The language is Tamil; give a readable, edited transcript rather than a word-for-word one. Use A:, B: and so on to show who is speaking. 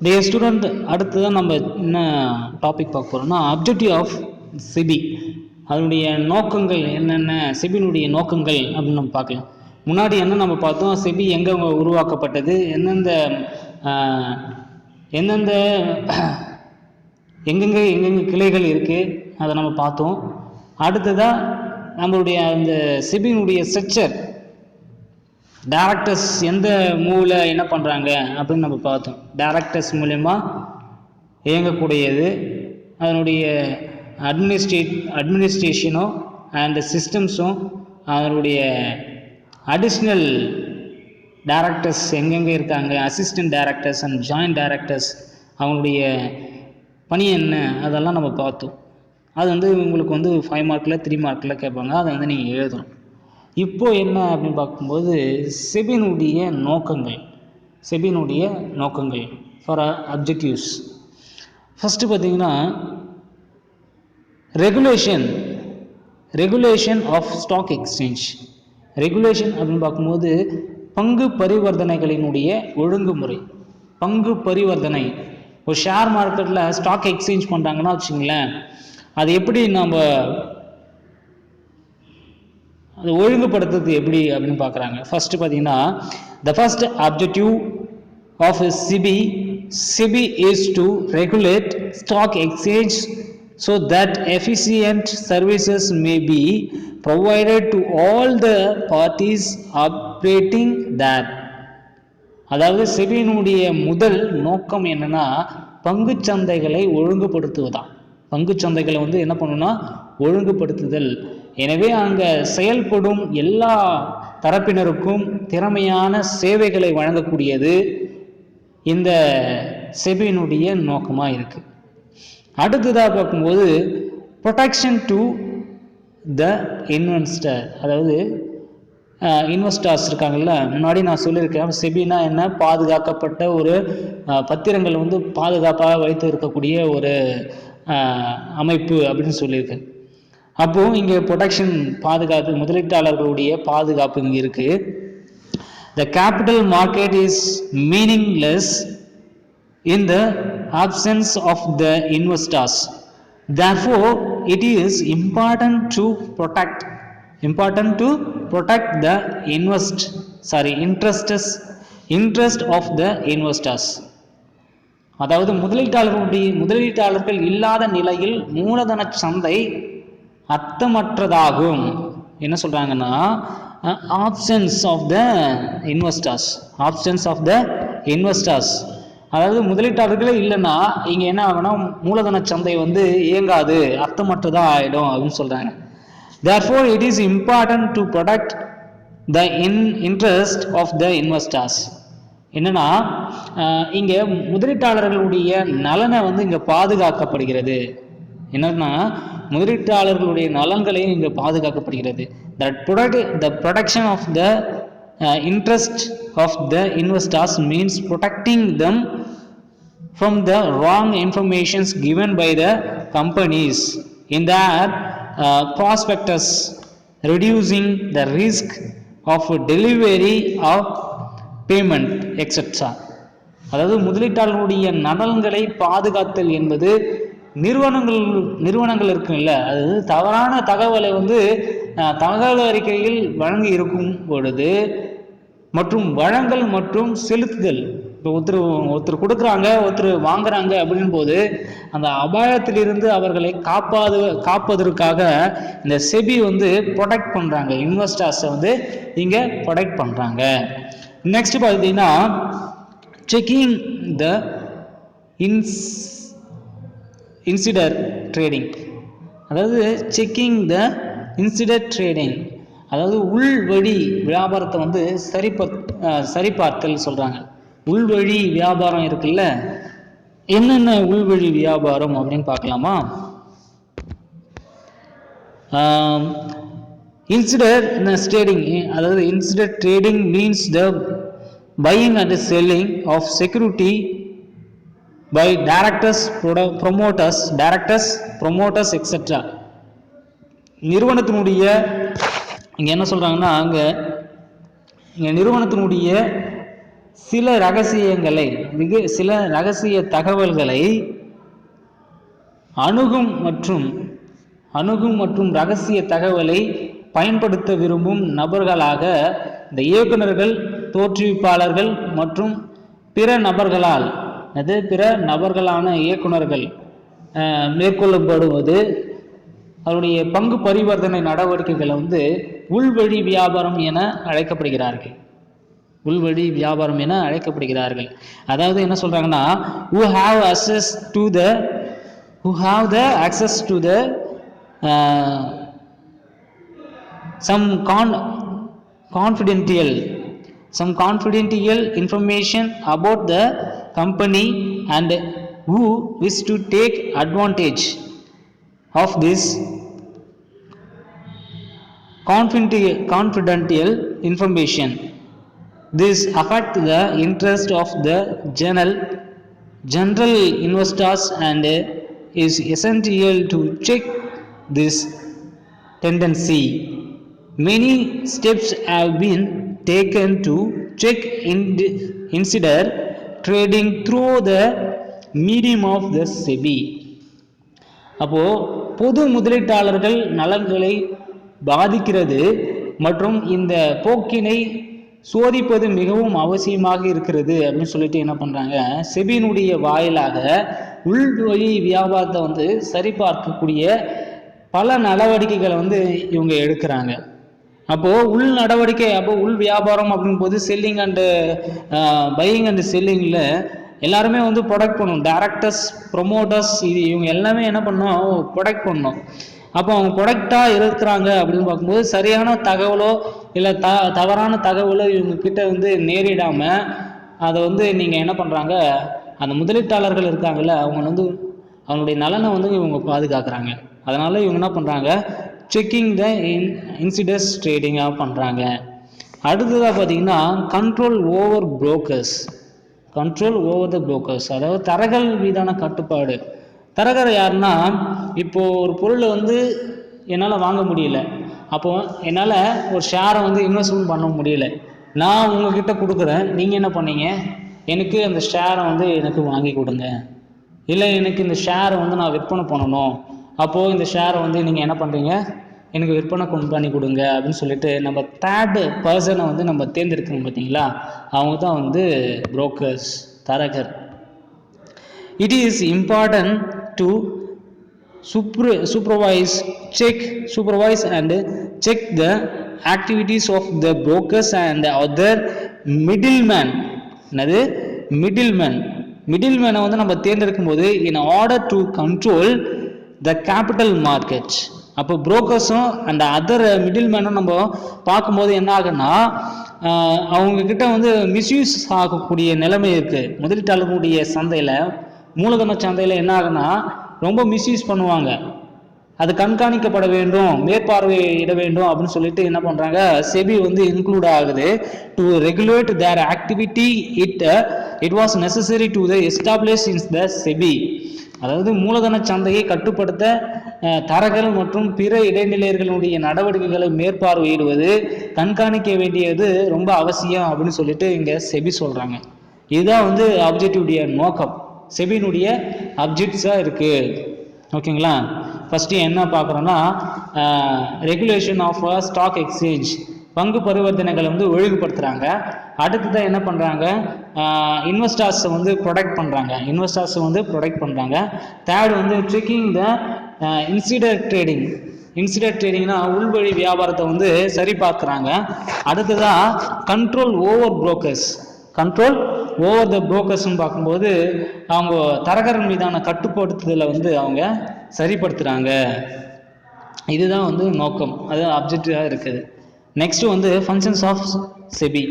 A: டியர் ஸ்டூடெண்ட், அடுத்து தான் நம்ம என்ன டாபிக் பார்க்க போகிறோம்னா அப்ஜெக்டிவ் ஆஃப் செபி. அதனுடைய நோக்கங்கள் என்னென்ன, செபியினுடைய நோக்கங்கள் அப்படின்னு நம்ம பார்க்கலாம். முன்னாடி என்ன நம்ம பார்த்தோம், செபி எங்கே உருவாக்கப்பட்டது, எந்தெந்த எங்கெங்கே கிளைகள் இருக்குது அதை நம்ம பார்த்தோம். அடுத்ததாக நம்மளுடைய அந்த செபியினுடைய ஸ்ட்ரக்சர், டைரக்டர்ஸ் எந்த மூவில் என்ன பண்ணுறாங்க அப்படின்னு நம்ம பார்த்தோம். டைரக்டர்ஸ் மூலயமா இயங்கக்கூடியது, அதனுடைய அட்மினிஸ்ட்ரேஷனும் அண்ட் சிஸ்டம்ஸும், அதனுடைய அடிஷ்னல் டைரக்டர்ஸ் எங்கெங்கே இருக்காங்க, assistant directors and joint directors, அவங்களுடைய பணி என்ன, அதெல்லாம் நம்ம பார்த்தோம். அது உங்களுக்கு 5 மார்க்கில் 3 மார்க்கில் கேட்பாங்க, அதை நீங்கள் எழுதணும். இப்போ என்ன அப்படின்னு பார்க்கும்போது செபியினுடைய நோக்கங்கள் ஃபார் அப்ஜெக்டிவ்ஸ். ஃபஸ்ட்டு பார்த்தீங்கன்னா regulation of stock exchange. Regulation அப்படின்னு பார்க்கும்போது பங்கு பரிவர்த்தனைகளினுடைய ஒழுங்குமுறை. பங்கு பரிவர்த்தனை, ஒரு ஷேர் மார்க்கெட்டில் ஸ்டாக் எக்ஸ்சேஞ்ச் பண்ணுறாங்கன்னா வச்சுங்களேன், அது எப்படி நம்ம அது ஒழுங்குபடுத்துறது எப்படி அப்படின்னு பார்க்குறாங்க. ஃபஸ்ட்டு பார்த்தீங்கன்னா the first objective of SEBI is to regulate stock exchange so that efficient services may be provided to all the parties operating that. அதாவது செபியினுடைய முதல் நோக்கம் என்னன்னா பங்குச்சந்தைகளை ஒழுங்குபடுத்துவதான். பங்குச்சந்தைகளை என்ன பண்ணணும்னா ஒழுங்குபடுத்துதல். எனவே அங்கே செயல்படும் எல்லா தரப்பினருக்கும் திறமையான சேவைகளை வழங்கக்கூடியது இந்த செபியினுடைய நோக்கமாக இருக்குது. அடுத்ததாக பார்க்கும்போது ப்ரொடெக்ஷன் டு த இன்வெஸ்டர். அதாவது இன்வெஸ்டர்ஸ் இருக்காங்கல்ல, முன்னாடி நான் சொல்லியிருக்கேன் செபினா என்ன, பாதுகாக்கப்பட்ட ஒரு பத்திரங்கள் பாதுகாப்பாக வைத்து இருக்கக்கூடிய ஒரு அமைப்பு அப்படின்னு சொல்லியிருக்கேன். அப்போது இங்கே ப்ரொடெக்ஷன், பாதுகாப்பு, முதலீட்டாளர்களுடைய பாதுகாப்பு இங்கே இருக்குது. The capital market is meaningless in the absence of the investors. Therefore it is important to protect the interest of the investors. அதாவது முதலீட்டாளர்கள் இல்லாத நிலையில் மூலதன சந்தை அர்த்தமற்றதாகும். என்ன சொல்றாங்கன்னா ஆப்ஷன்ஸ் ஆஃப் த இன்வெஸ்டர்ஸ். அதாவது முதலீட்டாளர்களே இல்லைன்னா இங்க என்ன ஆகும்னா மூலதன சந்தை இயங்காது, அர்த்தமற்றதா ஆயிடும் அப்படின்னு சொல்றாங்க. Therefore it is important to protect the interest of the investors. என்னன்னா இங்க முதலீட்டாளர்களுடைய நலனை இங்க பாதுகாக்கப்படுகிறது. என்னன்னா முதலீட்டாளர்களுடைய நலன்களையும் இங்கே பாதுகாக்கப்படுகிறது. The protection of the interest of the investors means protecting them from the wrong informations given by the companies in their prospectus, reducing the risk of delivery of payment etc. அதாவது முதலீட்டாளர்களுடைய நலன்களை பாதுகாத்தல் என்பது நிறுவனங்கள் இருக்குல்ல, அது தவறான தகவலை தகவல் அறிக்கையில் வழங்கி இருக்கும் பொழுது மற்றும் வழங்கல் மற்றும் செலுத்துதல். இப்போ ஒருத்தர் கொடுக்குறாங்க, ஒருத்தர் வாங்குறாங்க அப்படின் போது அந்த அபாயத்திலிருந்து அவர்களை காப்பதற்காக இந்த செபி ப்ரொடெக்ட் பண்ணுறாங்க, இன்வெஸ்டர்ஸை இங்கே ப்ரொடெக்ட் பண்ணுறாங்க. நெக்ஸ்ட் பார்த்தீங்கன்னா செக்கிங் த இன்சிடர் ட்ரேடிங். அதாவது செக்கிங் த இன்சிடர் ட்ரேடிங், அதாவது உள்வழி வியாபாரத்தை சரிபார்த்தல் சொல்கிறாங்க. உள்வழி வியாபாரம் இருக்குல்ல, என்னென்ன உள்வழி வியாபாரம் அப்படின்னு பார்க்கலாமா? இன்சிடர் ட்ரேடிங், அதாவது insider trading means the buying and selling of security by directors, promoters etc. நிறுவனத்தினுடைய இங்க என்ன சொல்றாங்கன்னா, அங்க இங்க நிறுவனத்தினுடைய சில ரகசிய தகவல்களை அணுகும் மற்றும் ரகசிய தகவலை பயன்படுத்த விரும்பும் நபர்களாக இந்த இயக்குநர்கள், தோற்றுவிப்பாளர்கள் மற்றும் பிற நபர்களான இயக்குநர்கள் மேற்கொள்ளப்படுவது அவருடைய பங்கு பரிவர்த்தனை நடவடிக்கைகளை வந்து உள்வழி வியாபாரம் என அழைக்கப்படுகிறார்கள். அதாவது என்ன சொல்றாங்கன்னா, who have access to the some confidential information about the company and who wish to take advantage of this confidential information. This affects the interest of the general investors and is essential to check this tendency. Many steps have been taken to check insider trading through the medium of the SEBI. அப்போ பொது முதலீட்டாளர்கள் நலன்களை பாதிக்கிறது மற்றும் இந்த போக்கினை சோதிப்பது மிகவும் அவசியமாக இருக்கிறது அப்படின்னு சொல்லிட்டு என்ன பண்றாங்க, செபியினுடைய வாயிலாக உள்வழி வியாபாரத்தை வந்து சரிபார்க்கக்கூடிய பல நடவடிக்கைகளை வந்து இவங்க எடுக்கிறாங்க. அப்போ உள் வியாபாரம் அப்படின் போது செல்லிங் அண்டு பையிங் அண்ட் செல்லிங்ல எல்லாருமே வந்து ப்ரொடக்ட் பண்ணணும். டைரக்டர்ஸ், ப்ரொமோட்டர்ஸ், இவங்க எல்லாமே என்ன பண்ணணும், ப்ரொடக்ட் பண்ணணும். அப்போ அவங்க ப்ரொடக்டாக இருக்கிறாங்க அப்படின்னு பார்க்கும்போது சரியான தகவலோ இல்லை தவறான தகவலோ இவங்க கிட்ட வந்து நேரிடாமல் அதை வந்து நீங்கள் என்ன பண்ணுறாங்க, அந்த முதலீட்டாளர்கள் இருக்காங்கல்ல அவங்க வந்து அவங்களுடைய நலனை வந்து இவங்க பாதுகாக்கிறாங்க. அதனால இவங்க என்ன பண்ணுறாங்க, செக்கிங் த இன்சிடர்ஸ் ட்ரேடிங்காக பண்ணுறாங்க. அடுத்ததாக பார்த்தீங்கன்னா கண்ட்ரோல் ஓவர் த புரோக்கர்ஸ், அதாவது தரகர்கள் மீதான கட்டுப்பாடு. தரகர் யாருன்னா, இப்போ ஒரு பொருளை வந்து என்னால் வாங்க முடியல, அப்போ என்னால் ஒரு ஷேரை வந்து இன்வெஸ்ட்மெண்ட் பண்ண முடியல, நான் உங்ககிட்ட கொடுக்குறேன், நீங்கள் என்ன பண்ணீங்க, எனக்கு அந்த ஷேரை வந்து எனக்கு வாங்கி கொடுங்க, இல்லை எனக்கு இந்த ஷேரை வந்து நான் விற்பனை பண்ணணும், அப்போது இந்த ஷேரை வந்து நீங்கள் என்ன பண்ணுறீங்க, எனக்கு விற்பனை பண்ணி கொடுங்க அப்படின்னு சொல்லிட்டு நம்ம தேர்டு பர்சனை வந்து நம்ம தேர்ந்தெடுக்கணும் பார்த்தீங்களா, அவங்க தான் வந்து புரோக்கர்ஸ், தரகர். It is important to supervise and check the activities of the brokers and other middlemen. மிடில்மேனை வந்து நம்ம தேர்ந்தெடுக்கும் போது in order to control the capital market. அப்போ புரோக்கர்ஸும் அந்த அதர் மிடில்மேனும் நம்ம பார்க்கும்போது என்ன ஆகுன்னா, அவங்க கிட்ட வந்து மிஸ்யூஸ் ஆகக்கூடிய நிலைமை இருக்கு. முதலீட்டாளர்களுடைய சந்தையில், மூலதன சந்தையில் என்ன ஆகுன்னா ரொம்ப மிஸ்யூஸ் பண்ணுவாங்க. அது கண்காணிக்கப்பட வேண்டும், மேற்பார்வையிட வேண்டும் அப்படின்னு சொல்லிட்டு என்ன பண்றாங்க, செபி வந்து இன்க்ளூட் ஆகுது. To regulate their activity it was necessary to establish in the SEBI. அதாவது மூலதன சந்தையை கட்டுப்படுத்த தரகர்கள் மற்றும் பிற இடைநிலையர்களுடைய நடவடிக்கைகளை மேற்பார்வையிடுவது, கண்காணிக்க வேண்டியது ரொம்ப அவசியம் அப்படின்னு சொல்லிட்டு இங்க செபி சொல்றாங்க. இதுதான் வந்து அப்ஜெக்டிவுடைய நோக்கம், செபியினுடைய அப்ஜெக்ட்ஸாக இருக்கு. ஓகேங்களா. ஃபஸ்ட்டு என்ன பார்க்குறோன்னா, ரெகுலேஷன் ஆஃப் ஸ்டாக் எக்ஸ்சேஞ்ச், பங்கு பரிவர்த்தனைகளை வந்து ஒழுங்குபடுத்துகிறாங்க. அடுத்ததான் என்ன பண்ணுறாங்க, இன்வெஸ்டர்ஸை வந்து ப்ரொடெக்ட் பண்ணுறாங்க. தேர்ட் வந்து செக்கிங் த இன்சிடர் ட்ரேடிங்னா உள்வழி வியாபாரத்தை வந்து சரி பார்க்குறாங்க. அடுத்ததான் கண்ட்ரோல் ஓவர் த புரோக்கர்ஸ்ன்னு பார்க்கும்போது அவங்க தரகர்கள் மீதான கட்டுப்படுத்துதலை வந்து அவங்க சரிப்படுத்துகிறாங்க. இதுதான் வந்து நோக்கம், அது அப்ஜெக்டிவாக இருக்குது. நெக்ஸ்ட் வந்து ஃபங்க்ஷன்ஸ் ஆஃப் செபி.